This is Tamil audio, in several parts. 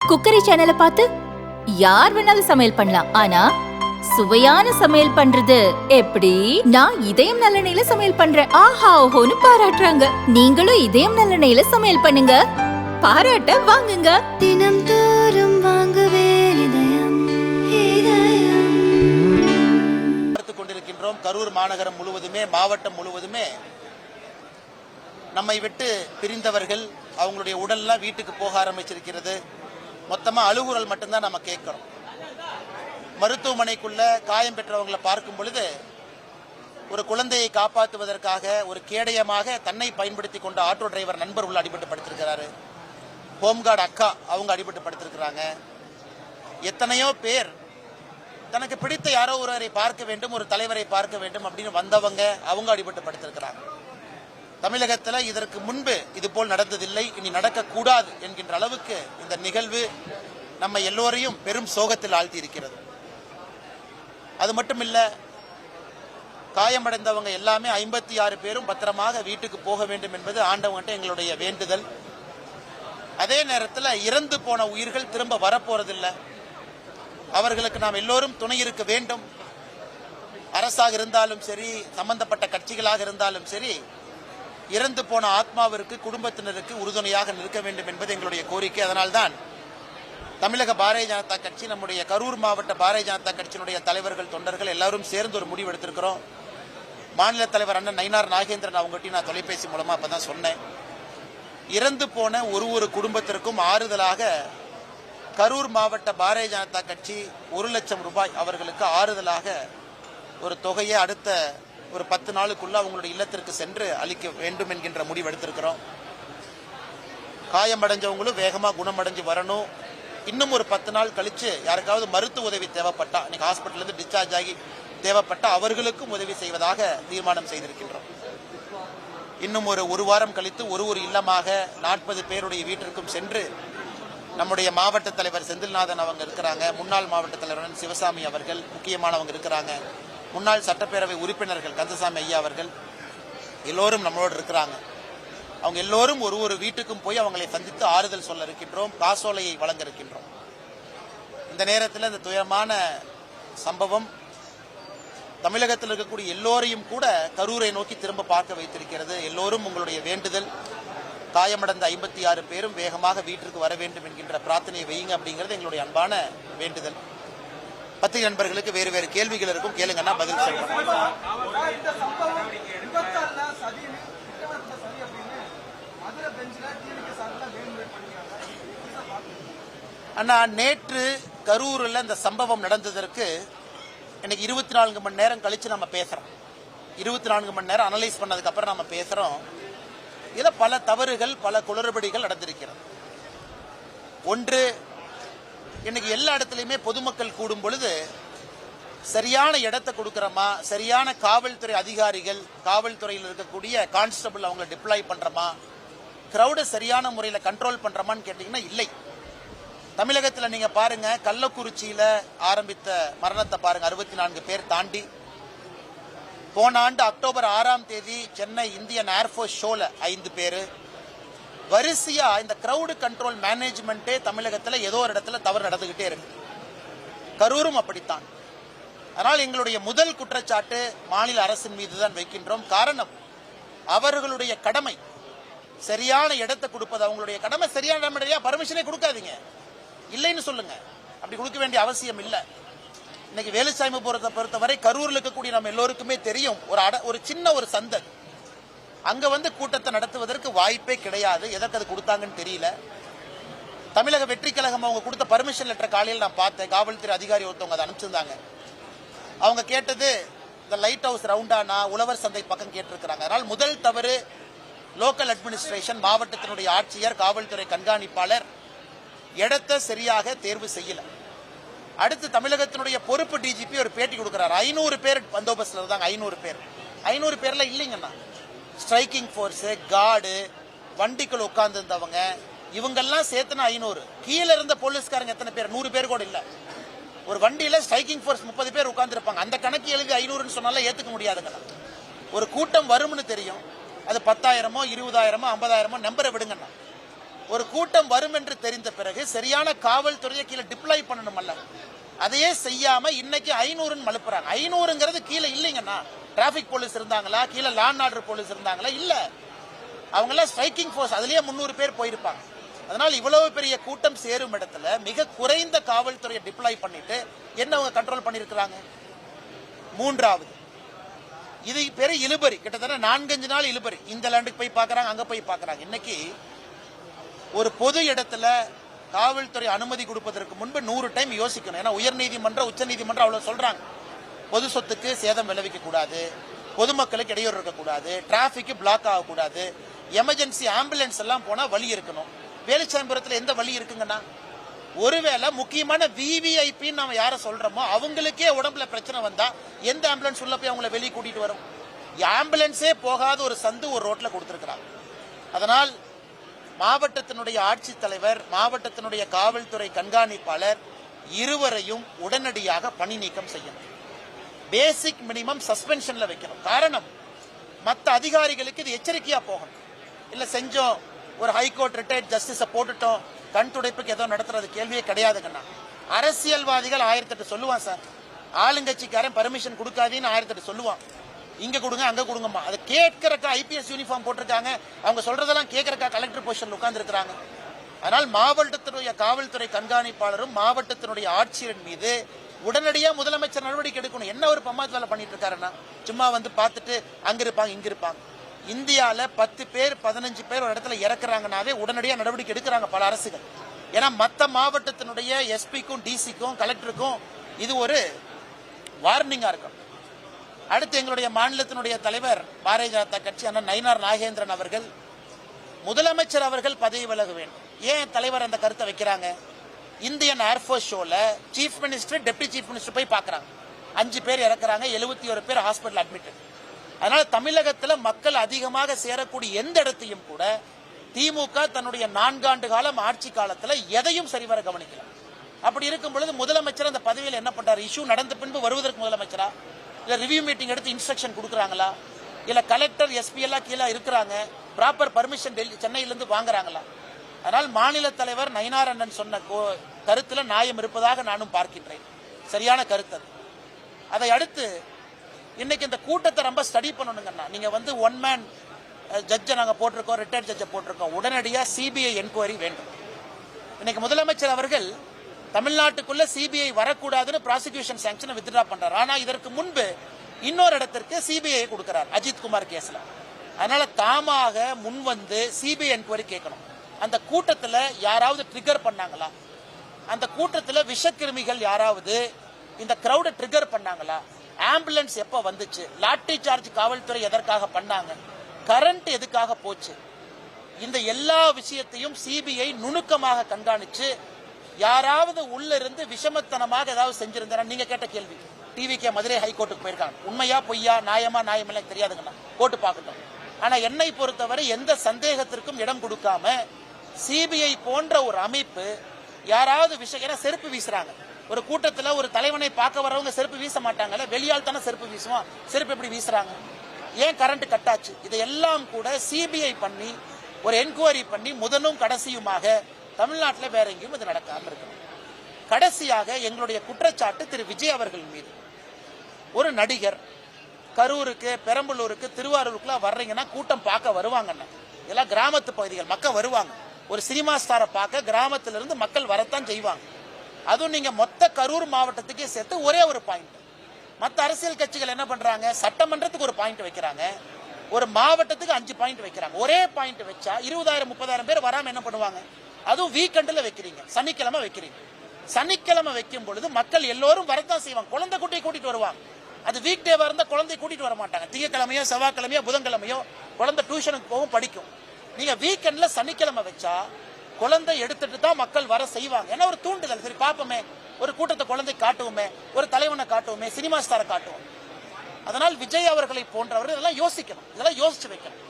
குக்கரி சேனலை பார்த்து யார் வேணாலும் சமையல் பண்ணலாம். ஆனா சுவையான சமையல் பண்றது எப்படி? நான் இதயம் நல்லெண்ணெயில சமையல் பண்றேன். ஆஹா ஓஹோன்னு பாராட்டுறாங்க. நீங்களும் இதயம் நல்லெண்ணெயில சமையல் பண்ணுங்க, பாராட்ட வாங்குங்க. தினம் தோறும் வாங்குவே இதயம் இதயம். கொண்டிருக்கின்றோம். கரூர் மாநகரம் முழுவதுமே, மாவட்டம் முழுவதுமே நம்மை விட்டு பிரிந்தவர்கள் அவங்களுடைய உடல்லாம் வீட்டுக்கு போக ஆரம்பிச்சிருக்கிறது. மொத்தமா அழுகுரல் மட்டும்தான் நம்ம கேட்கிறோம். மருத்துவமனைக்குள்ள காயம் பெற்றவங்களை பார்க்கும் பொழுது ஒரு குழந்தையை காப்பாற்றுவதற்காக ஒரு கேடயமாக தன்னை பயன்படுத்தி கொண்ட ஆட்டோ டிரைவர் நண்பர் உள்ள அடிபட்டு படுத்திருக்கிறாரு. ஹோம்கார்டு அக்கா அவங்க அடிபட்டு படுத்திருக்கிறாங்க. எத்தனையோ பேர் தனக்கு பிடித்த யாரோ ஒருவரை பார்க்க வேண்டும், ஒரு தலைவரை பார்க்க வேண்டும் அப்படின்னு வந்தவங்க அவங்க அடிபட்டு படுத்திருக்கிறாங்க. தமிழகத்தில் இதற்கு முன்பு இது போல் நடந்ததில்லை, இனி நடக்கக்கூடாது என்கின்ற அளவுக்கு இந்த நிகழ்வு நம்ம எல்லோரையும் பெரும் சோகத்தில் ஆழ்த்தி இருக்கிறது. அது மட்டும் இல்ல, காயமடைந்தவங்க எல்லாமே 56 பேரும் பத்திரமாக வீட்டுக்கு போக வேண்டும் என்பது ஆண்டவங்கிட்ட எங்களுடைய வேண்டுதல். அதே நேரத்தில் இறந்து போன உயிர்கள் திரும்ப வரப்போறதில்லை. அவர்களுக்கு நாம் எல்லோரும் துணை இருக்க வேண்டும். அரசாக இருந்தாலும் சரி, சம்பந்தப்பட்ட கட்சிகளாக இருந்தாலும் சரி, இறந்து போன ஆத்மாவிற்கு, குடும்பத்தினருக்கு உறுதுணையாக நிற்க வேண்டும் என்பது எங்களுடைய கோரிக்கை. அதனால்தான் தமிழக பாரதிய ஜனதா கட்சி, நம்முடைய கரூர் மாவட்ட பாரதிய ஜனதா கட்சியினுடைய தலைவர்கள், தொண்டர்கள் எல்லாரும் சேர்ந்து ஒரு முடிவு எடுத்திருக்கிறோம். மாநில தலைவர் அண்ணன் நயினார் நாகேந்திரன் அவங்ககிட்ட நான் தொலைபேசி மூலமா அப்பதான் சொன்னேன். இறந்து போன ஒரு குடும்பத்திற்கும் ஆறுதலாக கரூர் மாவட்ட பாரதிய ஜனதா கட்சி 1 லட்சம் ரூபாய் அவர்களுக்கு ஆறுதலாக ஒரு தொகையை அடுத்த ஒரு 10 நாளுக்குள்ள அவங்களுடைய இல்லத்திற்கு சென்று அளிக்க வேண்டும் என்கின்ற முடிவு எடுத்திருக்கிறோம். காயமடைஞ்சவங்களும் வேகமா குணமடைஞ்சு வரணும். இன்னும் ஒரு 10 நாள் கழிச்சு யாருக்காவது மருத்துவ உதவி தேவைப்பட்டா, இன்னைக்கு ஹாஸ்பிட்டல் இருந்து டிஸ்சார்ஜ் ஆகி தேவைப்பட்ட அவர்களுக்கும் உதவி செய்வதாக தீர்மானம் செய்திருக்கின்றோம். இன்னும் ஒரு வாரம் கழித்து ஒரு இல்லமாக 40 பேருடைய வீட்டிற்கும் சென்று நம்முடைய மாவட்ட தலைவர் செந்தில்நாதன் அவங்க இருக்கிறாங்க, முன்னாள் மாவட்ட தலைவர் சிவசாமி அவர்கள் முக்கியமானவங்க இருக்கிறாங்க, முன்னாள் சட்டப்பேரவை உறுப்பினர்கள் கந்தசாமி ஐயா அவர்கள் எல்லோரும் நம்மளோடு இருக்கிறாங்க. அவங்க எல்லோரும் ஒரு வீட்டுக்கும் போய் அவங்களை சந்தித்து ஆறுதல் சொல்ல இருக்கின்றோம், காசோலையை வழங்க இருக்கின்றோம். இந்த நேரத்தில் இந்த துயரமான சம்பவம் தமிழகத்தில் இருக்கக்கூடிய எல்லோரையும் கூட கரூரை நோக்கி திரும்ப பார்க்க வைத்திருக்கிறது. எல்லோரும் உங்களுடைய வேண்டுதல், காயமடைந்த 56 பேரும் வேகமாக வீட்டிற்கு வர வேண்டும் என்கின்ற பிரார்த்தனையை வையுங்க அப்படிங்கிறது எங்களுடைய அன்பான வேண்டுதல். பத்திரிகை நண்பர்களுக்கு வேறு கேள்விகள் இருக்கும், கேளுங்கன்னா பதில் சொல்றேன். அண்ணா, நேற்று கரூரில் இந்த சம்பவம் நடந்ததற்கு இன்னைக்கு 24 மணி நேரம் கழிச்சு நம்ம பேசுறோம். 24 மணி நேரம் அனலைஸ் பண்ணதுக்கு அப்புறம் நம்ம பேசுறோம். இதுல பல தவறுகள், பல குளறுபடிகள் நடந்திருக்கிறது. ஒன்று, இன்னைக்கு எல்லா இடத்துலையுமே பொதுமக்கள் கூடும் பொழுது சரியான இடத்தை கொடுக்கிறோமா, சரியான காவல்துறை அதிகாரிகள், காவல்துறையில் இருக்கக்கூடிய கான்ஸ்டபிள் அவங்களை டிப்ளாய் பண்றோமா, கிரௌட சரியான முறையில் கண்ட்ரோல் பண்றோமான்னு கேட்டீங்கன்னா இல்லை. தமிழகத்தில் நீங்க பாருங்க, கள்ளக்குறிச்சியில ஆரம்பித்த மரணத்தை பாருங்க, 64 பேர் தாண்டி போன ஆண்டு அக்டோபர் 6ஆம் தேதி சென்னை இந்தியன் ஏர்போர்ஸ் ஷோல 5 பேரு. வரிசையா இந்த கிரௌடு கண்ட்ரோல் மேனேஜ்மெண்டே தமிழகத்தில் ஏதோ ஒரு இடத்துல தவறு நடந்துகிட்டே இருக்கு. கரூரும் அப்படித்தான். அதனால் எங்களுடைய முதல் குற்றச்சாட்டு மாநில அரசின் மீதுதான் வைக்கின்றோம். காரணம், அவர்களுடைய கடமை சரியான இடத்தை கொடுப்பது அவங்களுடைய கடமை. சரியான இடமையா பர்மிஷனே கொடுக்காதீங்க, இல்லைன்னு சொல்லுங்க. அப்படி கொடுக்க வேண்டிய அவசியம் இல்லை. இன்னைக்கு வேலுசாமி பொறுத்தவரை கரூரில் இருக்கக்கூடிய நம்ம எல்லோருக்குமே தெரியும், ஒரு சின்ன ஒரு சந்தல் அங்க வந்து கூட்டத்தை நடத்துவதற்கு வாய்ப்பே கிடையாது. எதற்கு அது கொடுத்தாங்கன்னு தெரியல. தமிழக வெற்றி கழகம் அவங்க கொடுத்த பர்மிஷன் லெட்டர் காலையில் நான் பார்த்தேன். காவல்துறை அதிகாரி ஒருத்தவங்க அதை அனுப்பிச்சிருந்தாங்க. அவங்க கேட்டது இந்த லைட் ஹவுஸ் ரவுண்டானா, உழவர் சந்தை பக்கம் கேட்டிருக்கிறாங்க. அதனால் முதல் தவறு லோக்கல் அட்மினிஸ்ட்ரேஷன், மாவட்டத்தினுடைய ஆட்சியர், காவல்துறை கண்காணிப்பாளர் இடத்தை சரியாக தேர்வு செய்யல. அடுத்து தமிழகத்தினுடைய பொறுப்பு டிஜிபி ஒரு பேட்டி கொடுக்கிறார். 500 பேர் பந்தோபஸ்ல இருந்தாங்க. 500 பேர்ல இல்லைங்கண்ணா, ஸ்ட்ரைக்கிங் போர்ஸ், கார்டு, வண்டிக்குள் உட்கார்ந்து இருந்தவங்க இவங்கெல்லாம் சேர்த்துனா 500. கீழே இருந்த போலீஸ்காரங்க எத்தனை பேர்? 100 பேர் கூட இல்ல. ஒரு வண்டியில ஸ்ட்ரைக்கிங் போர்ஸ் 30 பேர் உட்கார்ந்து இருப்பாங்க. அந்த கணக்கு எழுதி 500 சொன்னால ஏத்துக்க முடியாதுங்கண்ணா. ஒரு கூட்டம் வரும்னு தெரியும், அது 10,000மோ 20,000மோ 50,000மோ நம்பரை விடுங்கண்ணா. ஒரு கூட்டம் வரும் என்று தெரிந்த பிறகு சரியான காவல்துறையை கீழே டிப்ளாய் பண்ணணுமல்ல, அதையே செய்யாம இன்னைக்கு 500 மலுப்புறாங்க. 500ங்கிறது கீழே இல்லைங்கண்ணா. டிராபிக் போலீஸ் இருந்தாங்களா, கீழே லா அண்ட் ஆர்டர் போலீஸ் இருந்தாங்களா? இல்ல, அவங்க எல்லாம் ஸ்ட்ரைக்கிங் போர்ஸ், அதுலயே 300 பேர் போயிருப்பாங்க. அதனால் இவ்வளவு பெரிய கூட்டம் சேரும் இடத்துல மிக குறைந்த காவல்துறையை டிப்ளாய் பண்ணிட்டு என்ன அவங்க கண்ட்ரோல் பண்ணிருக்கிறாங்க? மூன்றாவது, இது பெரிய இழுபறி, கிட்டத்தட்ட 4-5 நாள் இழுபறி. இந்த லேண்டுக்கு போய் பாக்குறாங்க, அங்க போய் பாக்குறாங்க. இன்னைக்கு ஒரு பொது இடத்துல காவல்துறை அனுமதி கொடுப்பதற்கு முன்பு 100 டைம் யோசிக்கணும். ஏன்னா உயர்நீதிமன்றம், உச்ச நீதிமன்றம் அவ்வளவு சொல்றாங்க. பொது சொத்துக்கு சேதம் விளைவிக்க கூடாது, பொதுமக்களுக்கு இடையூறு இருக்கக்கூடாது, டிராபிக் பிளாக் ஆகக்கூடாது, எமர்ஜென்சி ஆம்புலன்ஸ் எல்லாம் போனா வழி இருக்கணும். வேலுச்சாமிபுரத்தில் எந்த வழி இருக்குங்கன்னா, ஒருவேளை முக்கியமான விவிஐபி நாம யார சொல்றோமோ அவங்களுக்கே உடம்புல பிரச்சனை வந்தா எந்த ஆம்புலன்ஸ் உள்ள போய் அவங்களை வெளியே கூட்டிட்டு வரும்? ஆம்புலன்ஸே போகாத ஒரு சந்து ஒரு ரோட்ல கொடுத்திருக்கிறாங்க. அதனால் மாவட்டத்தினுடைய ஆட்சித்தலைவர், மாவட்டத்தினுடைய காவல்துறை கண்காணிப்பாளர் இருவரையும் உடனடியாக பணி நீக்கம் செய்யணும். பேசிக் மினிமம் சஸ்பென்ஷன்ல வைக்கணும். காரணம், மற்ற அதிகாரிகளுக்கு இது எச்சரிக்கையா போகணும். இல்ல செஞ்சோம், ஒரு ஹைகோர்ட் ரிட்டையர்ட் ஜஸ்டிஸ போட்டுட்டோம், கண் துடைப்புக்கு ஏதோ நடத்துறது கேள்வியே கிடையாதுங்கண்ணா. அரசியல்வாதிகள் 1008 சொல்லுவான் சார். ஆளுங்கட்சிக்காரன் பர்மிஷன் கொடுக்காதீன்னு 1008 சொல்லுவான். இங்க கொடுங்க, அங்க கொடுங்கம்மா. அது கேட்கறக்கா ஐபிஎஸ் யூனிஃபார்ம் போட்டிருக்காங்க, அவங்க சொல்றதெல்லாம் கேட்கறக்கா கலெக்டர் பொசிஷன்ல உட்கார்ந்து இருக்கிறாங்க. அதனால் மாவட்டத்தினுடைய காவல்துறை கண்காணிப்பாளரும் மாவட்டத்தினுடைய ஆட்சியர் மீது உடனடியாக முதலமைச்சர் நடவடிக்கை எடுக்கணும். என்ன ஒரு பம்மாத்து வேலை பண்ணிட்டு இருக்காருன்னா, சும்மா வந்து பார்த்துட்டு அங்க இருப்பாங்க இங்க இருப்பாங்க. இந்தியால 10 பேர் 15 பேர் ஒரு இடத்துல இறக்குறாங்கனாவே உடனடியாக நடவடிக்கை எடுக்கிறாங்க பல அரசுகள். ஏன்னா மற்ற மாவட்டத்தினுடைய எஸ்பிக்கும் டிசிக்கும் கலெக்டருக்கும் இது ஒரு வார்னிங்கா இருக்கும். அடுத்து எங்களுடைய மாநிலத்தினுடைய தலைவர் பாரதிய ஜனதா கட்சி அண்ணன் நயினார் நாகேந்திரன் அவர்கள், முதலமைச்சர் அவர்கள் பதவி விலக வேண்டும். ஏன் தலைவர் அந்த கருத்தை வைக்கிறாங்க? இந்தியன் ஏர்போர்ஸ் ஷோல chief minister, deputy chief minister போய் பார்க்கறாங்க. 5 பேர் இறக்குறாங்க, 71 பேர் ஹாஸ்பிட்டல் அட்மிட். அதனால தமிழகத்தில் மக்கள் அதிகமாக சேரக்கூடிய எந்த இடத்தையும் கூட திமுக தன்னுடைய 4 ஆண்டு காலம் ஆட்சி காலத்தில் எதையும் சரிவர கவனிக்கல. அப்படி இருக்கும் பொழுது முதலமைச்சர் அந்த பதவியில் என்ன பண்றாரு? இஷ்யூ நடந்த பின்பு வருவதற்கு முதலமைச்சரா, இல்ல ரிவ்யூ மீட்டிங் எடுத்து இன்ஸ்ட்ரக்ஷன் கொடுக்குறாங்களா, இல்ல கலெக்டர் எஸ்பி எல்லாம் கீழே இருக்கிறாங்க, ப்ராப்பர் பர்மிஷன் சென்னையிலிருந்து வாங்குறாங்களா? அதனால் மாநில தலைவர் நயினார் அண்ணன் சொன்ன கருத்துல நியாயம் இருப்பதாக நானும் பார்க்கின்றேன். சரியான கருத்து. அதை அடுத்து இன்னைக்கு இந்த கூட்டத்தை ரொம்ப ஸ்டடி பண்ணணுங்கன்னா, நீங்க வந்து 1 மேன் ஜட்ஜை நாங்க போட்டிருக்கோம், ரிட்டையர்ட் ஜட்ஜை போட்டிருக்கோம், உடனடியாக சிபிஐ என்கொயரி வேண்டும். இன்னைக்கு முதலமைச்சர் அவர்கள் தமிழ்நாட்டுக்குள்ள சிபிஐ வரக்கூடாதுன்னு ப்ராசிக்யூஷன் சாங்ஷனை வித்ட்ரா பண்றாரு. ஆனா இதற்கு முன்பு இன்னொரு இடத்திற்கு சிபிஐ கொடுக்கிறார் அஜித் குமார் கேஸ்ல. அதனால தாமாக முன் வந்து சிபிஐ என்கொயரி கேட்கணும். அந்த கூட்டத்தில் யாராவது ட்ரிகர் பண்ணாங்களா? அந்த கூட்டத்தில் விஷக்கிருமிகள் யாராவது இந்த கிரௌட ட்ரிகர் பண்ணாங்களா? ஆம்புலன்ஸ் எப்ப வந்துச்சு? லாட்டரி சார்ஜ் காவல்துறை எதற்காக பண்ணாங்க? கரண்ட் எதுக்காக போச்சு? இந்த எல்லா விஷயத்தையும் சிபிஐ நுணுக்கமாக கண்காணிச்சு யாராவது உள்ள இருந்து விஷமத்தனமாக ஏதாவது செஞ்சிருந்தா, நீங்க கேட்ட கேள்வி, டிவிகே மதுரை ஹைகோர்ட்டுக்கு போயிருக்காங்க. உண்மையா பொய்யா, நியாயமா நியாயமில்லை தெரியாதுங்கண்ணா, கோர்ட்டு பார்க்கட்டும். ஆனா என்னை பொறுத்தவரை எந்த சந்தேகத்திற்கும் இடம் கொடுக்காம சிபிஐ போன்ற ஒரு அமைப்பு யாராவது விஷயம், ஏன்னா செருப்பு வீசுறாங்க ஒரு கூட்டத்தில், ஒரு தலைவனை பார்க்க வரவங்க செருப்பு வீச மாட்டாங்கல்ல, வெளியால் தானே செருப்பு வீசுவான், செருப்பு எப்படி வீசுறாங்க? ஏன் கரண்ட் கட்டாச்சு? இதையெல்லாம் கூட சிபிஐ பண்ணி ஒரு என்கொயரி பண்ணி முதலும் கடைசியுமாக தமிழ்நாட்டில் வேற எங்கேயும் இது நடக்காம இருக்கணும். கடைசியாக எங்களுடைய குற்றச்சாட்டு திரு விஜய் அவர்கள் மீது. ஒரு நடிகர் கரூருக்கு, பெரம்பலூருக்கு, திருவாரூருக்குலாம் வர்றீங்கன்னா கூட்டம் பார்க்க வருவாங்கண்ணா. இதெல்லாம் கிராமத்து பகுதிகள், மக்கள் வருவாங்க. ஒரு சினிமா ஸ்டாரை பார்க்க கிராமத்திலிருந்து மக்கள் வரத்தான் செய்வாங்க. அதுவும் நீங்க மொத்த கரூர் மாவட்டத்துக்கே சேர்த்து ஒரே ஒரு பாயிண்ட். மற்ற அரசியல் கட்சிகள் என்ன பண்றாங்க? சட்டமன்றத்துக்கு ஒரு பாயிண்ட் வைக்கிறாங்க, ஒரு மாவட்டத்துக்கு 5 பாயிண்ட் வைக்கிறாங்க. ஒரே பாயிண்ட் வச்சா 20,000-30,000 பேர் வராம என்ன பண்ணுவாங்க? அதுவும் வீக்கெண்ட்ல வைக்கிறீங்க, சனிக்கிழமை வைக்கிறீங்க. சனிக்கிழமை வைக்கும் பொழுது மக்கள் எல்லோரும் வரத்தான் செய்வாங்க, குழந்தை குட்டியை கூட்டிட்டு வருவாங்க. அது வீக் டேவா இருந்தா குழந்தை கூட்டிட்டு வர மாட்டாங்க. திங்கக்கிழமையோ செவ்வாய்க்கிழமையோ புதன்கிழமையோ குழந்தை டியூஷனுக்கு போகும், படிக்கும். நீங்க வீக்கெண்ட்ல சனிக்கிழமை வச்சா குழந்தை எடுத்துட்டு தான் மக்கள் வர செய்வாங்க. ஏன்னா ஒரு தூண்டுதல், சரி பாப்போமே, ஒரு கூட்டத்தை குழந்தை காட்டுவோமே, ஒரு தலைவனை காட்டுவோமே, சினிமா ஸ்டாரை காட்டுவோம். அதனால் விஜய் அவர்களை போன்றவர்கள் இதெல்லாம் யோசிக்கணும், இதெல்லாம் யோசிச்சு வைக்கணும்.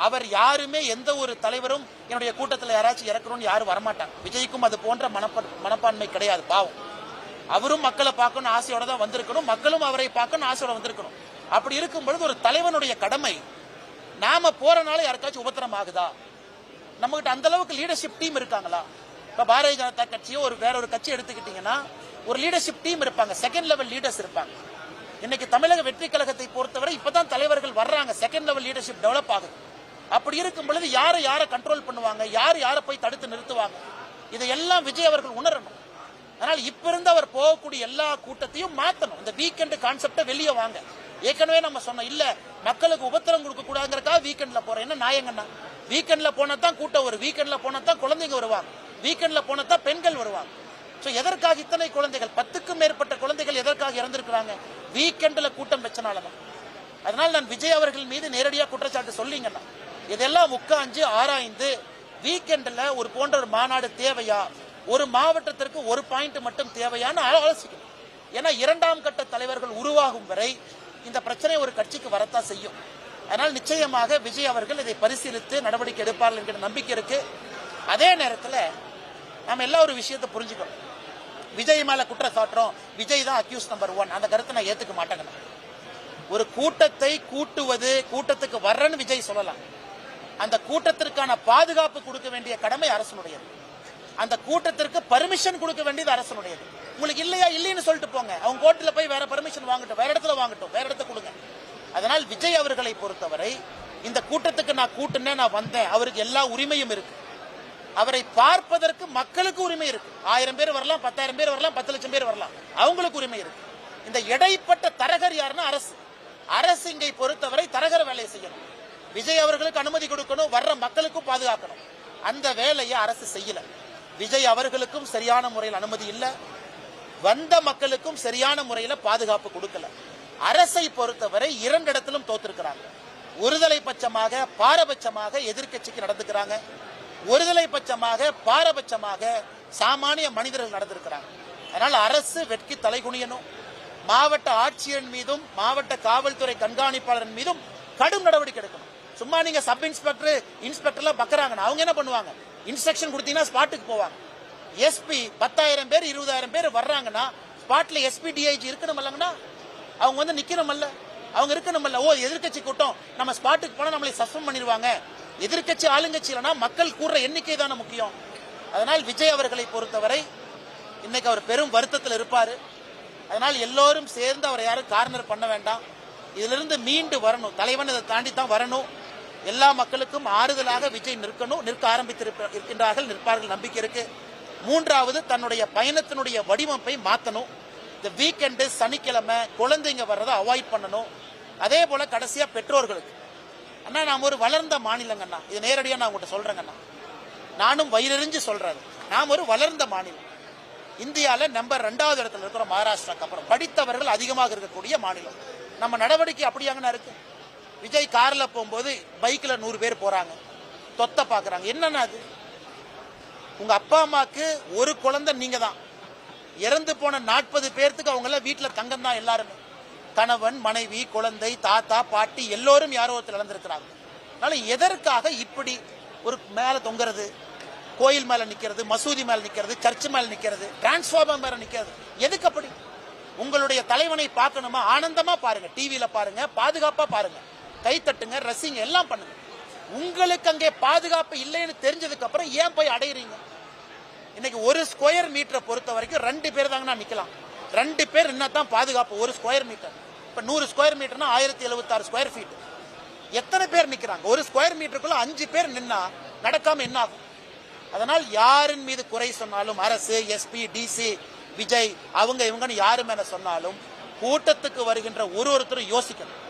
அவர் யாருமே, எந்த ஒரு தலைவரும் என்னுடைய கூட்டத்தில் யாராச்சும் இறக்கணும்னு யாரும் வரமாட்டாங்க. விஜய்க்கும் அது போன்ற மனப்பான்மை கிடையாது. பாவம், அவரும் மக்களை பார்க்கணும் ஆசையோட தான் வந்திருக்கணும், மக்களும் அவரை பார்க்கணும் ஆசையோட வந்திருக்கணும். அப்படி இருக்கும் பொழுது ஒரு தலைவனுடைய கடமை, நாம போறனால யாருக்காச்சும் உபத்திரம் ஆகுதா, நம்மகிட்ட அந்த அளவுக்கு லீடர்ஷிப் டீம் இருக்காங்களா? இப்ப பாரதிய ஜனதா கட்சியோ வேற ஒரு கட்சி எடுத்துக்கிட்டீங்கன்னா ஒரு லீடர்ஷிப் டீம் இருப்பாங்க, செகண்ட் லெவல் லீடர்ஸ் இருப்பாங்க. இன்னைக்கு தமிழக வெற்றி கழகத்தை பொறுத்தவரை இப்பதான் தலைவர்கள் வர்றாங்க, செகண்ட் லெவல் லீடர்ஷிப் டெவலப் ஆகுது. அப்படி இருக்கும் பொழுது யாரை கண்ட்ரோல் பண்ணுவாங்க, யாரை போய் தடுத்து நிறுத்துவாங்க, இதையெல்லாம் விஜய் அவர்கள் உணரணும். அதனால இப்ப இருந்து அவர் போகக்கூடிய எல்லா கூட்டத்தையும் மாத்தணும். இந்த வீக்கெண்ட் கான்செப்ட வெளியே வாங்க. ஏற்கனவே நம்ம சொன்னோம், இல்ல மக்களுக்கு உபத்திரம் கொடுக்க கூடாதுங்கிறதுக்காக வீக்கெண்ட்ல போறேன். என்ன நாயங்கன்னா, வீக்கெண்ட்ல போனா தான் கூட்டம் வரும், வீக்கெண்ட்ல போனா தான் குழந்தைங்க வருவாங்க, வீக்கெண்ட்ல போனா தான் பெண்கள் வருவாங்க. சோ எதற்காக இத்தனை குழந்தைகள், 10க்கும் மேற்பட்ட குழந்தைகள் எதற்காக இறந்திருக்கிறாங்க? வீக்கெண்ட்ல கூட்டம் வச்சனாலதான். அதனால நான் விஜய் அவர்கள் மீது நேரடியாக குற்றச்சாட்டு சொல்லிங்கன்னா இதெல்லாம் உட்கார்ந்து ஆராய்ந்து வீக்கெண்ட்ல ஒரு போன்ற ஒரு மாநாடு தேவையா, ஒரு மாவட்டத்திற்கு ஒரு பாயிண்ட் மட்டும் தேவையான்னு ஆலோசிக்கணும். ஏன்னா 2ஆம் கட்ட தலைவர்கள் உருவாகும் வரை இந்த பிரச்சனை ஒரு கட்சிக்கு வரத்தான் செய்யும். அதனால் நிச்சயமாக விஜய் அவர்கள் இதை பரிசீலித்து நடவடிக்கை எடுப்பார்கள் என்கிற நம்பிக்கை இருக்கு. அதே நேரத்தில் நாம எல்லா ஒரு விஷயத்தை புரிஞ்சுக்கணும். விஜய் மேல குற்றம் சாட்டுறோம், விஜய் தான் அக்யூஸ் நம்பர் 1, அந்த கருத்தை நான் ஏத்துக்க மாட்டேங்க. ஒரு கூட்டத்தை கூட்டுவது, கூட்டத்துக்கு வர்றன்னு விஜய் சொல்லலாம். அந்த கூட்டத்திற்கான பாதுகாப்பு கொடுக்க வேண்டிய கடமை அரசனுடையது. அந்த கூட்டத்திற்கு பர்மிஷன் கொடுக்க வேண்டியது அரசனுடையது. உங்களுக்கு இல்லையா, இல்லைன்னு சொல்லிட்டு போங்க, அவங்க கோர்ட்ல போய் வேற பர்மிஷன் வாங்கட்டும், வேற இடத்துல வாங்கட்டும், வேற இடத்த கொடுங்க. அதனால் விஜய் அவர்களை பொறுத்தவரை இந்த கூட்டத்துக்கு நான் கூட்டுனேன், நான் வந்தேன், அவருக்கு எல்லா உரிமையும் இருக்கு. அவரை பார்ப்பதற்கு மக்களுக்கு உரிமை இருக்கு. 1000 பேர் வரலாம், 10,000 பேர் வரலாம், 10 லட்சம் பேர் வரலாம், அவங்களுக்கு உரிமை இருக்கு. இந்த இடைப்பட்ட தரகர் யாருன்னா அரசு. அரசு இங்கை பொறுத்தவரை தரகர வேலையை செய்யணும். விஜய் அவர்களுக்கு அனுமதி கொடுக்கணும், வர்ற மக்களுக்கும் பாதுகாக்கணும். அந்த வேலையை அரசு செய்யல. விஜய் அவர்களுக்கும் சரியான முறையில் அனுமதி இல்ல, வந்த மக்களுக்கும் சரியான முறையில் பாதுகாப்பு கொடுக்கல. அரசை பொறுத்தவரை 2 இடத்திலும் தோத்திருக்கிறாங்க. ஒருதலை பட்சமாக பாரபட்சமாக எதிர்க்கட்சிக்கு நடந்துக்கிறாங்க, ஒருதலை பட்சமாக பாரபட்சமாக சாமானிய மனிதர்கள் நடந்திருக்கிறாங்க. அதனால அரசு வெட்கி தலைகுனியணும். மாவட்ட ஆட்சியர் மீதும் மாவட்ட காவல்துறை கண்காணிப்பாளர் மீதும் கடும் நடவடிக்கை எடுக்கணும். சும்மா நீங்க சப் இன்ஸ்பெக்டர் இன்ஸ்பெக்டர்லாம் பக்கறாங்கன்னா அவங்க என்ன பண்ணுவாங்க? இன்ஸ்ட்ரக்ஷன் கொடுத்தீங்கன்னா ஸ்பாட்டுக்கு போவாங்க. எஸ்பி 10,000 பேர் 20,000 பேர் வர்றாங்கன்னா ஸ்பாட்ல எஸ்பி டிஐஜி இருக்கணும்லங்கண்ணா, அவங்க வந்து நிக்கணும்ல, அவங்க இருக்கணும்ல. ஓ எதிர்கட்சி கூட்டம், நம்ம ஸ்பாட்டுக்கு போனா நம்மளை சஸ்பெண்ட் பண்ணிடுவாங்க. எதிர்கட்சி ஆளுங்கட்சி இல்லைன்னா மக்கள் கூடுற எண்ணிக்கை தானே முக்கியம். அதனால் விஜய் அவர்களை பொறுத்தவரை இன்னைக்கு அவர் பெரும் வருத்தத்தில் இருப்பாரு. அதனால் எல்லோரும் சேர்ந்து அவரை யாரும் கார்னர் பண்ண வேண்டாம். இதிலிருந்து மீண்டு வரணும். தலைவன் இதை தாண்டி தான் வரணும். எல்லா மக்களுக்கும் ஆறுதலாக விஜய் நிற்க ஆரம்பித்திருக்கின்றார்கள், நிற்பார்கள், நம்பிக்கை இருக்கு. 3வது தன்னுடைய பயணத்தினுடைய வடிவமைப்பை மாற்றணும். இந்த வீக்கெண்டு சனிக்கிழமை குழந்தைங்க வர்றதை அவாய்ட் பண்ணணும். அதே போல கடைசியா பெற்றோர்களுக்கு, அண்ணா நாம் ஒரு வளர்ந்த மாநிலங்கண்ணா, இது நேரடியாக நான் உங்கள்கிட்ட சொல்றேங்கண்ணா, நானும் வயிறறிஞ்சு சொல்றேன், நாம் ஒரு வளர்ந்த மாநிலம். இந்தியாவில் நம்பர் 2வது இடத்துல இருக்கிற மகாராஷ்டிராக்கு அப்புறம் படித்தவர்கள் அதிகமாக இருக்கக்கூடிய மாநிலம். நம்ம நடவடிக்கை அப்படியாங்கண்ணா இருக்கு. விஜய் கார்ல போகும்போது பைக்ல 100 பேர் போறாங்க, தொத்த பாக்குறாங்க. என்னன்னா அது? உங்க அப்பா அம்மாக்கு ஒரு குழந்தை நீங்க தான். இறந்து போன 40 பேர்த்துக்கு அவங்க எல்லாம் வீட்டுல தங்கம் தான் எல்லாருமே. கணவன், மனைவி, குழந்தை, தாத்தா, பாட்டி எல்லோரும் யாரோ ஒருத்தர் இழந்திருக்கிறாங்க. அதனால எதற்காக இப்படி ஒரு மேல தொங்குறது, கோயில் மேல நிக்கிறது, மசூதி மேல நிக்கிறது, சர்ச் மேல நிக்கிறது, டிரான்ஸ்ஃபார்மர் மேல நிக்கிறது, எதுக்கு அப்படி? உங்களுடைய தலைவனை பார்க்கணுமா? ஆனந்தமா பாருங்க, டிவியில பாருங்க, பாதுகாப்பா பாருங்க, கை தட்டுங்க, ரசிங்க, எல்லாம் பண்ணுங்க. உங்களுக்கு அங்கே பாதுகாப்பு இல்லைன்னு தெரிஞ்சதுக்கு அப்புறம் ஏன் போய் அடையிறீங்க? இன்னைக்கு 1 ஸ்கொயர் மீட்டரை பொறுத்த வரைக்கும் 2 பேர் தாங்க நிக்கலாம். 2 பேர் என்னதான் பாதுகாப்பு? 1 ஸ்கொயர் மீட்டர். இப்ப 100 ஸ்கொயர் மீட்டர்னா 1076 ஸ்கொயர் ஃபீட். எத்தனை பேர் நிக்கிறாங்க? 1 ஸ்கொயர் மீட்டருக்குள்ள 5 பேர் நின்னா நடக்காம என்ன ஆகும்? அதனால் யாரின் மீது குறை சொன்னாலும், அரசு, எஸ்பி, டிசி, விஜய், அவங்க இவங்கன்னு யாரு மேல சொன்னாலும் கூட்டத்துக்கு வருகின்ற ஒருத்தரும் யோசிக்கணும்.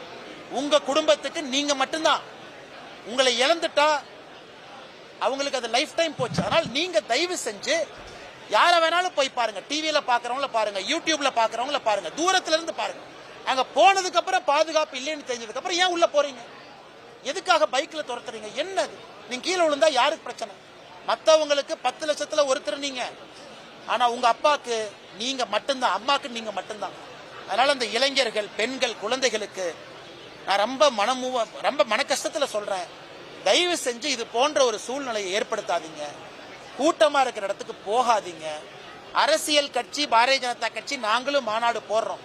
உங்க குடும்பத்துக்கு நீங்க மட்டும்தான். உங்களை இழந்துட்டா அவங்களுக்கு அது லைஃப் டைம் போச்சு. அதனால் நீங்க தயவு செஞ்சு யார வேணாலும் போய் பாருங்க, டிவியில பாக்குறவங்கள பாருங்க, யூடியூப்ல பாக்குறவங்கள பாருங்க, தூரத்துல இருந்து பாருங்க. அங்க போனதுக்கு அப்புறம் பாதுகாப்பு இல்லைன்னு தெரிஞ்சதுக்கு அப்புறம் ஏன் உள்ள போறீங்க? எதுக்காக பைக்ல துரத்துறீங்க? என்னது? நீங்க கீழே விழுந்தா யாருக்கு பிரச்சனை? மத்தவங்களுக்கு 10 லட்சத்துல ஒருத்தர் நீங்க, ஆனா உங்க அப்பாக்கு நீங்க மட்டும்தான், அம்மாக்கு நீங்க மட்டும்தான். அதனால அந்த இளைஞர்கள், பெண்கள், குழந்தைகளுக்கு நான் ரொம்ப மன கஷ்டத்துல சொல்றேன், தயவு செஞ்சு இது போன்ற ஒரு சூழ்நிலையை ஏற்படுத்தாதீங்க. கூட்டமா இருக்கிற இடத்துக்கு போகாதீங்க. அரசியல் கட்சி பாரதிய ஜனதா கட்சி நாங்களும் மாநாடு போடுறோம்,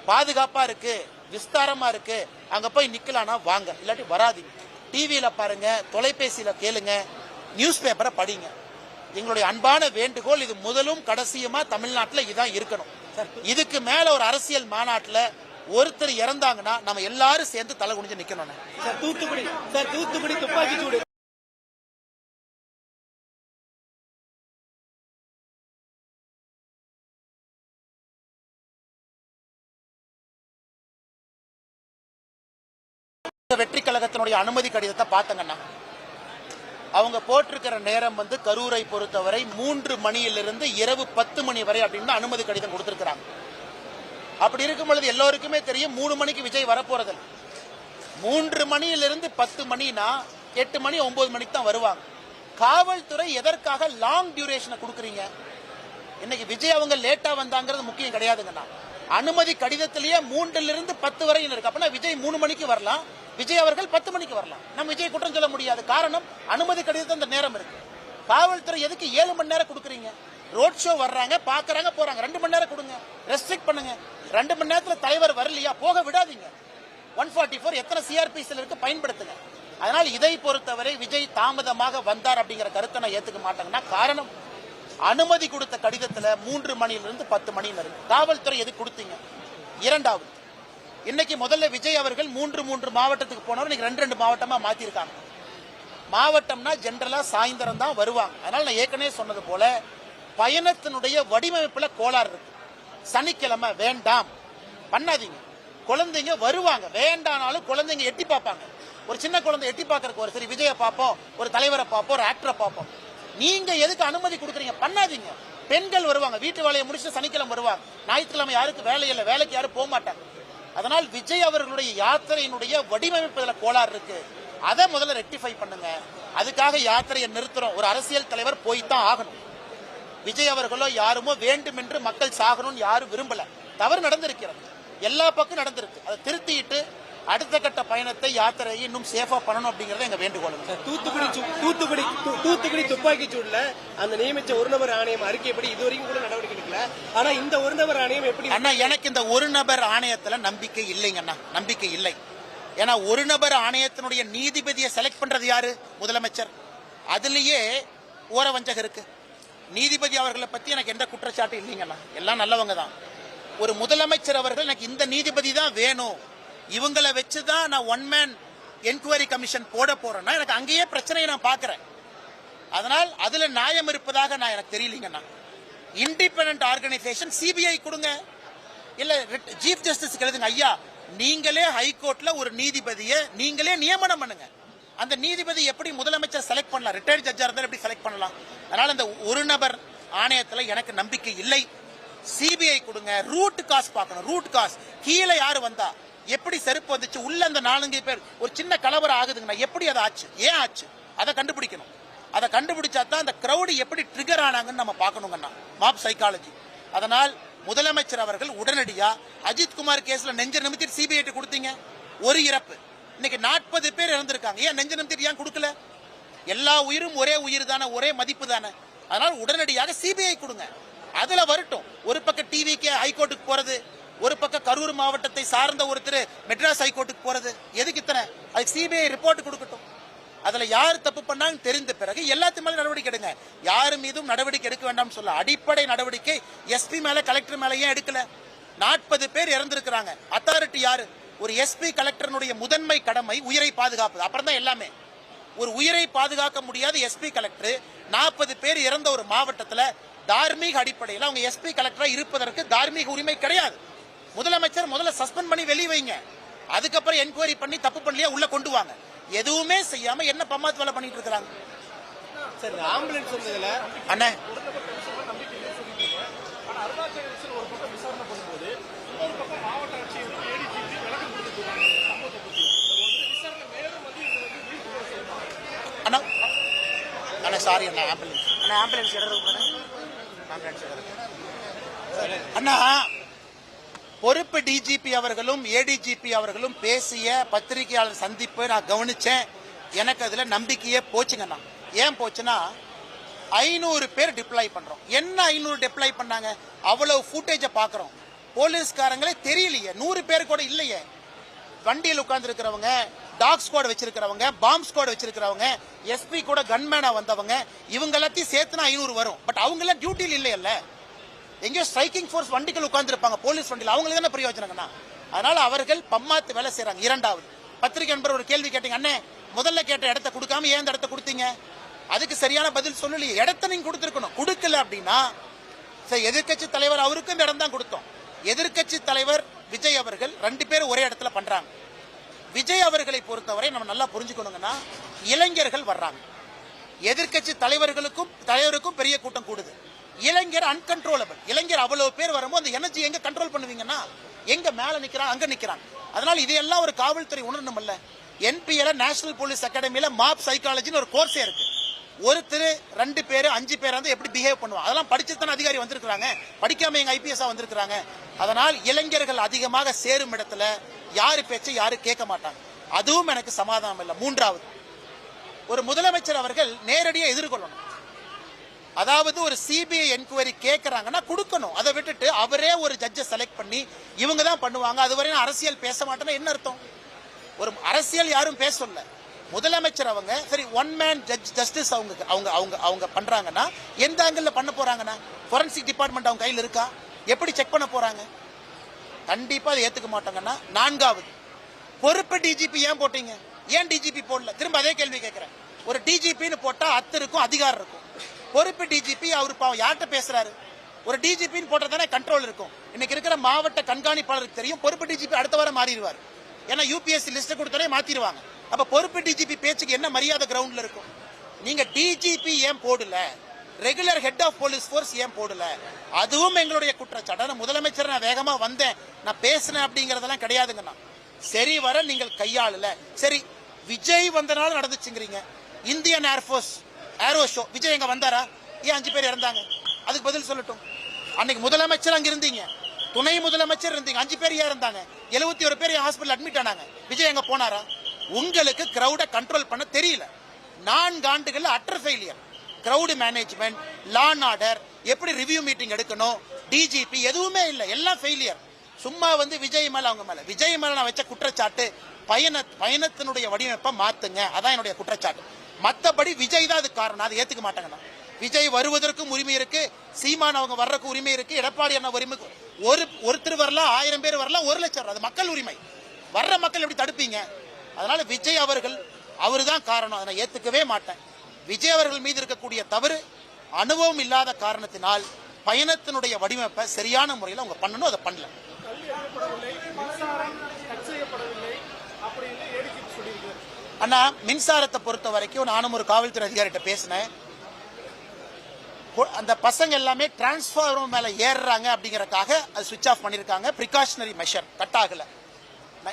பாதுகாப்பா இருக்கு, விஸ்தாரமா இருக்கு, அங்க போய் நிக்கலாம்னா வாங்க, இல்லாட்டி வராதீங்க. டிவியில பாருங்க, தொலைபேசியில கேளுங்க, நியூஸ் பேப்பரை படிங்க. எங்களுடைய அன்பான வேண்டுகோள், இது முதலும் கடைசியுமா தமிழ்நாட்டில் இதான் இருக்கணும். இதுக்கு மேல ஒரு அரசியல் மாநாட்டில் ஒருத்தர் இறந்தாங்கன்னா நம்ம எல்லாரும் சேர்ந்து தலை குனிஞ்சு நிக்கணும். தூத்துக்குடி துப்பாக்கி சூடு வெற்றி கழகத்தினுடைய அனுமதி கடிதத்தை பார்த்தங்கன்னா அவங்க போட்டிருக்கிற நேரம் கரூரை பொறுத்தவரை 3 மணியிலிருந்து இரவு 10 மணி வரை அப்படின்னு அனுமதி கடிதம் கொடுத்திருக்கிறாங்க. அப்படி இருக்கும் பொழுது எல்லோருக்குமே தெரியும் 3 மணிக்கு விஜய் வரப்போறது. 3 மணியிலிருந்து 10 மணினா 8 மணி 9 மணிக்கு தான் வருவாங்க. காவல்துறை எதற்காக லாங் டியூரேஷனை கொடுக்குறீங்க? இன்னைக்கு விஜய் அவங்க லேட்டா வந்தாங்கிறது முக்கியம் கிடையாதுங்கண்ணா. அனுமதி கடிதத்திலேயே 3லிருந்து 10 வரை இருக்கு. அப்படின்னா விஜய் 3 மணிக்கு வரலாம், விஜய் அவர்கள் 10 மணிக்கு வரலாம். நம்ம விஜய் குற்றம் சொல்ல முடியாது. காரணம், அனுமதி கடிதத்தில் அந்த நேரம் இருக்கு. காவல்துறை எதுக்கு 7 மணி நேரம் கொடுக்குறீங்க? ரோட் ஷோ வர்றாங்க, பாக்குறாங்க, போறாங்க. 2 மணி நேரம் கொடுங்க, ரெஸ்ட்ரிக்ட் பண்ணுங்க. 2 மணி நேரத்துல தலைவர் வரலையா, போக விடாதீங்க. 144 எத்தனை சிஆர்பிசில இருக்கு, பயன்படுத்துங்க. அதனால் இதை பொறுத்தவரை விஜய் தாமதமாக வந்தார் அப்படிங்கிற கருத்தை நான் ஏத்துக்க மாட்டாங்கன்னா, காரணம் அனுமதி கொடுத்த கடிதத்துல 3 மணியிலிருந்து 10 மணி இருக்கு. காவல்துறை எதுக்கு கொடுத்தீங்க? இரண்டாவது, இன்னைக்கு முதல்ல விஜய் அவர்கள் 3 மாவட்டத்துக்கு போனவர் இன்னைக்கு 2 மாவட்டமா மாத்திருக்காங்க. மாவட்டம்னா ஜெனரலா சாயந்தரம் தான் வருவாங்க. அதனால நான் ஏற்கனவே சொன்னது போல பயணத்தினுடைய வடிவமைப்புல கோளாறு இருக்கு. சனிக்கிழமை வேண்டாம், பண்ணாதீங்க. குழந்தைங்க வருவாங்க, வேண்டானாலும் குழந்தைங்க எட்டி பார்ப்பாங்க. ஒரு சின்ன குழந்தை எட்டி பார்க்கறதுக்கு ஒரு சரி விஜயை பார்ப்போம், ஒரு தலைவரை பார்ப்போம், ஒரு ஆக்டரை பார்ப்போம். நீங்க எதுக்கு அனுமதி கொடுக்குறீங்க? பண்ணாதீங்க. பெண்கள் வருவாங்க, வீட்டு வேலையை முடிச்சுட்டு சனிக்கிழமை வருவாங்க. ஞாயிற்றுக்கிழமை யாருக்கு வேலை இல்லை, வேலைக்கு யாரும் போக மாட்டாங்க. அதனால் விஜய் அவர்களுடைய யாத்திரையினுடைய வடிவமைப்புல கோளாறு இருக்கு. அதை முதல்ல ரெக்டிஃபை பண்ணுங்க. அதுக்காக யாத்திரையை நிறுத்துறோம். ஒரு அரசியல் தலைவர் போய்தான் ஆகணும். விஜய் அவர்களோ யாருமோ வேண்டும் என்று மக்கள் சாகணும்னு யாரும் விரும்பல. தவறு நடந்திருக்கிறது, எல்லா பக்கம் நடந்திருக்கு. அதை திருத்திட்டு அடுத்த கட்ட பயணத்தை, யாத்திரையை இன்னும் சேஃபா பண்ணணும் அப்படிங்கறது எங்க வேண்டுகோள். தூத்துக்குடி துப்பாக்கி சூடுல அந்த நியமிச்ச ஒரு நபர் ஆணையம் அறிக்கைப்படி இதுவரைக்கும் கூட நடவடிக்கை எடுக்கல. ஆனா இந்த ஒரு நபர் ஆணையம் எப்படி? அண்ணா, எனக்கு இந்த ஒரு நபர் ஆணையத்துல நம்பிக்கை இல்லைங்க அண்ணா, நம்பிக்கை இல்லை. ஏன்னா ஒரு நபர் ஆணையத்தினுடைய நீதிபதியை செலக்ட் பண்றது யாரு? முதலமைச்சர். அதுலயே ஓரவஞ்சகம் இருக்கு. நீதிபதி அவர்களை பத்தி எனக்கு எந்த குற்றச்சாட்டு இல்லைங்கண்ணா, எல்லாம் நல்லவங்க தான். ஒரு முதலமைச்சர் அவர்கள் எனக்கு இந்த நீதிபதி தான் வேணும், இவங்களை வச்சுதான் நான் 1 மேன் என்கொயரி கமிஷன் போட போறேன்னா எனக்கு அங்கேயே பிரச்சனையை நான் பாக்குறேன். அதனால் அதுல நியாயம் இருப்பதாக நான் எனக்கு தெரியலீங்கண்ணா. இண்டிபெண்டன்ட் ஆர்கனைசேஷன் சிபிஐ கொடுங்க, இல்ல சீஃப் ஜஸ்டிஸ் எழுதுங்க. ஐயா, நீங்களே ஹைகோர்ட்ல ஒரு நீதிபதியை நீங்களே நியமனம் பண்ணுங்க. அந்த நீதிபதி எப்படி முதலமைச்சர் செலக்ட் பண்ணலாம்? ரிட்டையர்ட் ஜட்ஜா இருந்தா எப்படி செலக்ட் பண்ணலாம்? அதனால இந்த ஒரு நபர் ஆணையத்துல எனக்கு நம்பிக்கை இல்லை. சிபிஐ கொடுங்க. ரூட் காஸ் பார்க்கணும். ரூட் காஸ், கீழே யாரு வந்தா, எப்படி செருப்பு வந்துச்சு, உள்ள அந்த 4 பேர் ஒரு சின்ன கலவரம் ஆகுதுங்கன்னா எப்படி அது ஆச்சு, ஏன் ஆச்சு, அதை கண்டுபிடிக்கணும். அதை கண்டுபிடிச்சா தான் அந்த கிரௌடு எப்படி ட்ரிகர் ஆனாங்கன்னு நம்ம பார்க்கணுங்கண்ணா, மாப் சைக்காலஜி. அதனால் முதலமைச்சர் அவர்கள் உடனடியா அஜித் குமார் கேஸ்ல நெஞ்ச நிமித்திட்டு சிபிஐ கொடுத்தீங்க. ஒரு இறப்பு, இன்னைக்கு 40 பேர் இறந்திருக்காங்க. ஏன் நெஞ்ச நிமித்திட்டு ஏன் கொடுக்கல? எல்லா உயிரும் ஒரே உயிர் தானே, ஒரே மதிப்பு தானே. அதனால் உடனடியாக சிபிஐ கொடுங்க. அதுல வரட்டும். ஒரு பக்கம் டிவிக்கு ஹைகோர்ட்டுக்கு போறது, ஒரு பக்கம் கரூர் மாவட்டத்தை சார்ந்த ஒருத்தர் மெட்ராஸ் ஹைகோர்ட்டுக்கு போறது, எதுக்கு இத்தனை? அதுக்கு சிபிஐ ரிப்போர்ட் கொடுக்கட்டும். அதுல யார் தப்பு பண்ணாங்க தெரிந்த பிறகு எல்லாத்து மேல நடவடிக்கை எடுங்க. யாரு மீதும் நடவடிக்கை எடுக்க வேண்டாம் சொல்ல. அடிப்படை நடவடிக்கை எஸ்பி மேல, கலெக்டர் மேல ஏன் எடுக்கல? 40 பேர் இறந்திருக்கிறாங்க. அத்தாரிட்டி யாரு? ஒரு எஸ்பி கலெக்டருடைய முதன்மை கடமை உயிரை பாதுகாப்பது. அப்புறம் தான் எல்லாமே. ஒரு உயிரை பாதுகாக்க முடியாத எஸ்பி கலெக்டர் 40 பேர் இறந்த ஒரு மாவட்டத்தில் தார்மீக அடிப்படையில் அவங்க எஸ்பி கலெக்டரா இருப்பதற்கு தார்மீக உரிமை கிடையாது. முதலமைச்சர் முதல்ல சஸ்பெண்ட் பண்ணி வெளியே வைங்க, அதுக்கப்புறம் என்கொயரி பண்ணி தப்பு பண்ணலையா உள்ள கொண்டு வாங்க. எதுவுமே செய்யாம என்ன பம்மாத்து வேலை பண்ணிட்டு இருக்காங்க. சார், ஆம்புலன்ஸ் வந்ததுல அண்ணே அண்ணா அண்ணா சாரி அண்ணா, ஆம்புலன்ஸ் அண்ணா, ஆம்புலன்ஸ் அண்ணா. பொறுப்பு டிஜிபி அவர்களும் ஏடிஜிபி அவர்களும் பேசிய பத்திரிகையாளர் சந்திப்பு நான் கவனிச்சேன். எனக்கு அதுல நம்பிக்கையே போச்சுங்கண்ணா. ஏன் போச்சுன்னா, 500 பேர் டிப்ளாய் பண்றோம். என்ன 500 டிப்ளாய் பண்ணாங்க? அவ்வளவு ஃபுட்டேஜை பாக்குறோம். போலீஸ்காரங்களே தெரியலையே, 100 பேர் கூட இல்லையே. வண்டியில் உட்கார்ந்து இருக்கிறவங்க டாக் ஸ்குவாட் வச்சிருக்கிறவங்க, பாம்ப் ஸ்குவாட் வச்சிருக்கிறவங்க, எஸ்பி கூட கன்மேனா வந்தவங்க, இவங்க எல்லாத்தையும் சேர்த்துனா 500 வரும். பட் அவங்க எல்லாம் டியூட்டியில் இல்லையல்ல, எங்கேயோ ஸ்ட்ரைக்கிங் ஃபோர்ஸ் வண்டிகள் உட்கார்ந்துருப்பாங்க, போலீஸ் வண்டியில். அவங்களுக்கு தானே பிரயோஜனங்கண்ணா. அதனால அவர்கள் பம்மாத்து வேலை செய்யறாங்க. இரண்டாவது, பத்திரிகை நண்பர் ஒரு கேள்வி கேட்டீங்க, அண்ணே முதல்ல கேட்ட இடத்த கொடுக்காம ஏன் இந்த இடத்த கொடுத்தீங்க? அதுக்கு சரியான பதில் சொல்லலையே. இடத்த நீங்க கொடுத்துருக்கணும். கொடுக்கல அப்படின்னா எதிர்கட்சி தலைவர் அவருக்கும் இந்த இடம் தான் கொடுத்தோம். எதிர்கட்சி தலைவர் விஜய் அவர்கள் 2 பேரும் ஒரே இடத்துல பண்றாங்க. விஜய் அவர்களை பொறுத்தவரை நம்ம நல்லா புரிஞ்சுக்கணுங்கன்னா, இளைஞர்கள் வர்றாங்க. எதிர்கட்சி தலைவருக்கும் பெரிய கூட்டம் கூடுது. இளைஞர் அன்கன்ட்ரோலபிள். இளைஞர் அவ்வளவு பேர் வரும்போது அந்த எனர்ஜி எங்க கண்ட்ரோல் பண்ணுவீங்கன்னா, எங்க மேல நிக்கிறாங்க அங்க நிக்கிறாங்க. அதனால இதையெல்லாம் ஒரு காவல்துறை உணரணும். இல்ல என்பிஎல நேஷனல் போலீஸ் அகாடமியில மாப் சைக்காலஜின்னு ஒரு கோர்ஸே இருக்கு. ஒருத்தர் 2 பேர் 5 பேர் வந்து எப்படி பிஹேவ் பண்ணுவாங்க, அதெல்லாம் படிச்சுதான் அதிகாரி வந்திருக்காங்க, படிக்காம எங்க ஐபிஎஸ் வந்திருக்காங்க. அதனால் இளைஞர்கள் அதிகமாக சேரும் இடத்துல யாரு பேச்சு யாரு கேட்க மாட்டாங்க. அதுவும் எனக்கு சமாதானம் இல்லை. மூன்றாவது, ஒரு முதலமைச்சர் அவர்கள் நேரடியாக எதிர்கொள்ளணும். அதாவது ஒரு சிபிஐ என்கொயரி கேட்கறாங்கன்னா கொடுக்கணும். அதை விட்டுட்டு அவரே ஒரு ஜட்ஜை செலக்ட் பண்ணி இவங்க தான் பண்ணுவாங்க, அதுவரை அரசியல் பேச மாட்டேன்னா என்ன அர்த்தம்? ஒரு அரசியல் யாரும் பேசல. முதலமைச்சர் அவங்க சரி ஒன் மேன் ஜஸ்டிஸ் அவங்க பண்றாங்கன்னா எந்த ஆங்கிள் பண்ண போறாங்கன்னா, ஃபோரன்சிக் டிபார்ட்மெண்ட் அவங்க கையில் இருக்கா? எப்படி செக் பண்ண போறாங்க? கண்டிப்பா அதை ஏத்துக்க மாட்டாங்கன்னா. நான்காவது, பொறுப்பு டிஜிபி ஏன் போட்டீங்க? ஏன் டிஜிபி போடல? திரும்ப அதே கேள்வி கேட்கிறேன். ஒரு டிஜிபின்னு போட்டா இருக்கும், அதிகாரம் இருக்கும். பொறுப்பு டிஜிபி அவர் பாவம் யார்கிட்ட பேசுறாரு? ஒரு டிஜிபின்னு போட்டதானே கண்ட்ரோல் இருக்கும். இன்னைக்கு இருக்கிற மாவட்ட கண்காணிப்பாளருக்கு தெரியும், பொறுப்பு டிஜிபி அடுத்த வாரம் மாறிடுவார். ஏன்னா யூபிஎஸ்சி லிஸ்ட் கொடுத்தாலே மாத்திடுவாங்க. அப்ப பொறுப்பு டிஜிபி பேச்சுக்கு என்ன மரியாதை கிரவுண்ட்ல இருக்கும்? நீங்க டிஜிபி ஏன் போடல? Regular head of police force ஏன் போடல? அதுவும் எங்களுடைய குற்றச்சாட்டு. முதலமைச்சர் நான் வேகமா வந்தேன், நான் பேசினேன் அப்படிங்கறதெல்லாம் கிடையாதுங்கண்ணா. சரி வர நீங்கள் கையாளல. சரி விஜய் வந்தனால நடந்துச்சுங்கிறீங்க. Indian air force aero show Vijay எங்க வந்தாரா? ஏன் 5 பேர் இறந்தாங்க? அதுக்கு பதில் சொல்லட்டும். அன்னைக்கு முதலமைச்சர் அங்க இருந்தீங்க, துணை முதலமைச்சர் இருந்தீங்க, 5 பேர் ஏன் இருந்தாங்க? 71 பேர் ஹாஸ்பிட்டல் அட்மிட் ஆனாங்க. விஜய் எங்க போனாரா? உங்களுக்கு கிரௌட கண்ட்ரோல் பண்ண தெரியல. 4 ஆண்டுகள் utter failure. Crowd management, law and order, எப்படி ரிவ்யூ மீட்டிங் எடுக்கணும், டிஜிபி எதுவுமே இல்லை, எல்லாம் ஃபெயிலியர். சும்மா வந்து விஜய் மேல அவங்க மேல விஜய் மேல நான் வச்ச குற்றச்சாட்டு பயணத்தினுடைய வடிவமைப்பை மாத்துங்க, அதான் என்னுடைய குற்றச்சாட்டு. மத்தபடி விஜய் தான் அதுக்கு காரணம். அதை ஏத்துக்க மாட்டாங்க. விஜய் வருவதற்கும் உரிமை இருக்கு, சீமான் அவங்க வர்றதுக்கு உரிமை இருக்கு, எடப்பாடி அண்ணா உரிமை. ஒருத்தர் வரலாம், 1000 பேர் வரலாம், 1 லட்சம், அது மக்கள் உரிமை. வர்ற மக்கள் எப்படி தடுப்பீங்க? அதனால விஜய் அவர்கள் அவருதான் காரணம். அதை ஏத்துக்கவே மாட்டேன். விஜய் அவர்கள் மீது இருக்கக்கூடிய தவறு அனுபவம் இல்லாத காரணத்தினால் பயணத்தினுடைய வடிவமைப்பை சரியான முறையில் அவங்க பண்ணணும், அதை பண்ணல. அண்ணா மின்சாரத்தை பொறுத்த வரைக்கும் நானும் ஒரு காவல்துறை அதிகாரிகிட்ட பேசினேன். அந்த பசங்க எல்லாமே டிரான்ஸ்பார்மர் மேல ஏறுறாங்க அப்படிங்கறதுக்காக அது சுவிட்ச் ஆஃப் பண்ணிருக்காங்க. பிரிகாஷனரி மெஷர் கட் ஆகல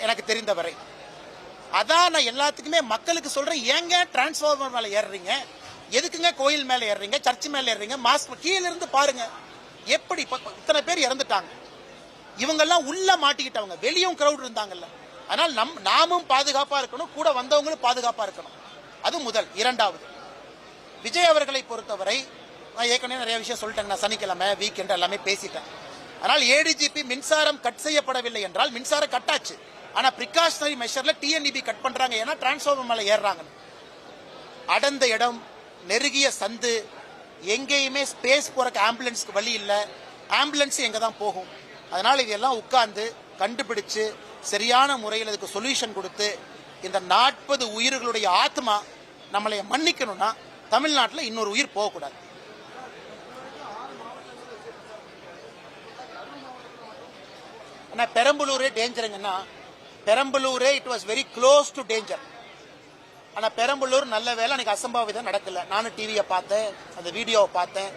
எனக்கு தெரிந்தவரை. அதான் நான் எல்லாத்துக்குமே மக்களுக்கு சொல்றேன், ஏங்க டிரான்ஸ்பார்மர் மேல ஏறுறீங்க? எதுக்குங்க கோயில் மேல ஏறுறீங்க, சர்ச் மேல ஏறுறீங்க? மாஸ்க் கீழ இருந்து பாருங்க எப்படி இத்தனை பேர் இறந்துட்டாங்க. இவங்க எல்லாம் உள்ள மாட்டிக்கிட்டவங்க, வெளியும் கிரௌட் இருந்தாங்கல்ல. அதனால் நாமும் பாதுகாப்பா இருக்கணும், கூட வந்தவங்களும் பாதுகாப்பா இருக்கணும். அது முதல். இரண்டாவது, விஜய் அவர்களை பொறுத்தவரை நான் ஏற்கனவே நிறைய விஷயம் சொல்லிட்டேன். நான் சனிக்கிழமை வீக்கெண்ட் எல்லாமே பேசிட்டேன். அதனால் ஏடிஜிபி மின்சாரம் கட் செய்யப்படவில்லை என்றால் மின்சாரம் கட்டாச்சு. ஆனா பிரிகாஷனரி மெஷர்ல டிஎன்இபி கட் பண்றாங்க, ஏன்னா டிரான்ஸ்பார்மர் மேல ஏறாங்க. அடர்ந்த இடம், நெருங்கிய சந்து, எங்கேயுமே ஸ்பேஸ் போறக்கு ஆம்புலன்ஸ்க்கு வழி இல்லை, ஆம்புலன்ஸ் எங்க தான் போகும். அதனால இதெல்லாம் உட்கார்ந்து கண்டுபிடிச்சு சரியான முறையில் அதுக்கு சொல்யூஷன் கொடுத்து இந்த 40 உயிர்களுடைய ஆத்மா நம்மளை மன்னிக்கணும்னா தமிழ்நாட்டில் இன்னொரு உயிர் போகக்கூடாது. ஆனா பெரம்பலூரே டேஞ்சருங்கன்னா, பெரம்பலூரே it was very close to danger. ஆனா பெரம்பலூர் நல்ல வேலை அன்னைக்கு அசம்பாவிதம் நடக்கல. நானும் டிவியை பார்த்தேன், அந்த வீடியோவை பார்த்தேன்.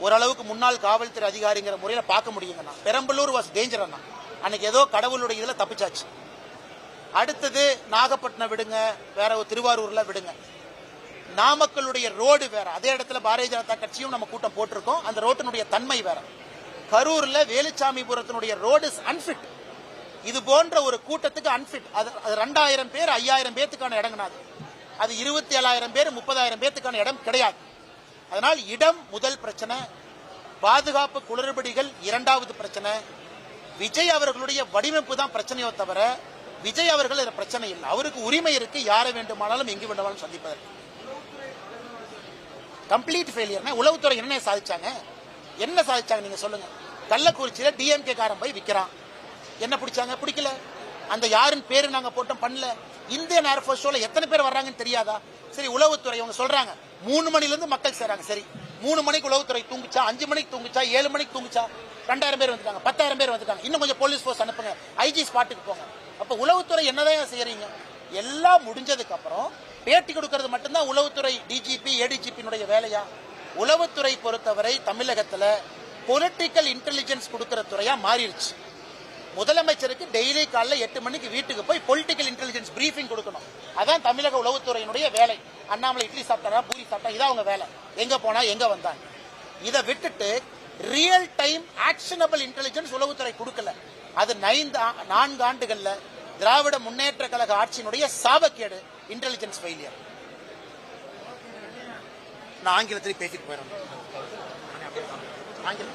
ஓரளவுக்கு முன்னாள் காவல்துறை அதிகாரிங்கிற முறையில் பார்க்க முடியுங்கண்ணா. பெரம்பலூர் வாஸ் டேஞ்சர் அண்ணா. அன்னைக்கு ஏதோ கடவுளுடைய இதுல தப்பிச்சாச்சு. அடுத்தது நாகப்பட்டினம் விடுங்க, வேற ஒரு திருவாரூர்ல விடுங்க. நாமக்கலுடைய ரோடு வேற, அதே இடத்துல பாரதிய ஜனதா கட்சியும் நம்ம கூட்டம் போட்டிருக்கோம். அந்த ரோட்டினுடைய தன்மை வேற. கரூர்ல வேலுச்சாமிபுரத்தினுடைய ரோடு அன்பிட். இது போன்ற ஒரு கூட்டத்துக்கு அன்பிட். அது 2000 பேர் 5000 பேத்துக்கான இடங்கனாது. அது 27,000 பேர் 30,000 பேத்துக்கான இடம் கிடையாது. அதனால் இடம் முதல் பிரச்சனை, பாதுகாப்பு குளறுபடிகள் இரண்டாவது பிரச்சனை. விஜய் அவர்களுடைய வடிவமைப்பு தான் பிரச்சனையோ தவிர விஜய் அவர்கள் இதுல பிரச்சனை இல்லை, அவருக்கு உரிமை இருக்கு யாரை வேண்டுமானாலும் எங்கு வேண்டுமானாலும் சந்திப்பதற்கு. கம்ப்ளீட் ஃபெயிலியர்னா உளவுத்துறை என்ன சாதிச்சாங்க? என்ன சாதிச்சாங்க நீங்க சொல்லுங்க. கள்ளக்குறிச்சியில டிஎம்கே காரன் போய் விக்கிறான், என்ன பிடிச்சாங்க? பிடிக்கல. அந்த யாருன்னு பேரு நாங்க போட்டோம், பண்ணல. இந்தியன் ஏர்ஃபோர்ஸ் ஷோல எத்தனை பேர் வர்றாங்கன்னு தெரியாதா? சரி, உளவுத்துறை அவங்க சொல்றாங்க 3 மணில இருந்து மக்கள் சேராங்க. சரி, 3 மணிக்கு உளவுத்துறை தூங்குச்சா, 5 மணிக்கு தூங்குச்சா, 7 மணிக்கு தூங்குச்சா? 2000 பேர் வந்துட்டாங்க, 10,000 பேர் வந்துட்டாங்க. இன்னும் கொஞ்சம் போலீஸ் போர்ஸ் அனுப்புங்க, ஐஜி ஸ்பாட்டுக்கு போங்க. அப்ப உளவுத்துறை என்னதான் செய்யறீங்க? எல்லாம் முடிஞ்சதுக்கு அப்புறம் பேட்டி கொடுக்கிறது மட்டும்தான் உளவுத்துறை டிஜிபி ஏடிஜிபியினுடைய வேலையா? உளவுத்துறை பொறுத்தவரை தமிழகத்துல பொலிட்டிக்கல் இன்டெலிஜென்ஸ் கொடுக்கிற துறையா மாறிடுச்சு. முதலமைச்சருக்கு டெய்லி காலைல 8 மணிக்கு வீட்டுக்கு போய் பொலிட்டிக்கல் இன்டெலிஜென்ஸ் பிரீஃபிங் கொடுக்கணும். அதான் தமிழக உளவுத்துறையினுடைய வேலை. அண்ணாமலை இட்லி சாப்பிட்டாரா, பூரி சாப்பிட்டா, இதான் அவங்க வேலை. எங்க போனா எங்க வந்தாங்க. இதை விட்டுட்டு ரியல் டைம் ஆக்ஷனபிள் இன்டெலிஜென்ஸ் உளவுத்துறை கொடுக்கல. அது 4 ஆண்டுகள்ல திராவிட முன்னேற்ற கழக ஆட்சியினுடைய சாபக்கேடு, இன்டெலிஜென்ஸ் ஃபெயிலியர். நான் ஆங்கிலத்தில் பேசிட்டு போயிடணும். ஆங்கிலம்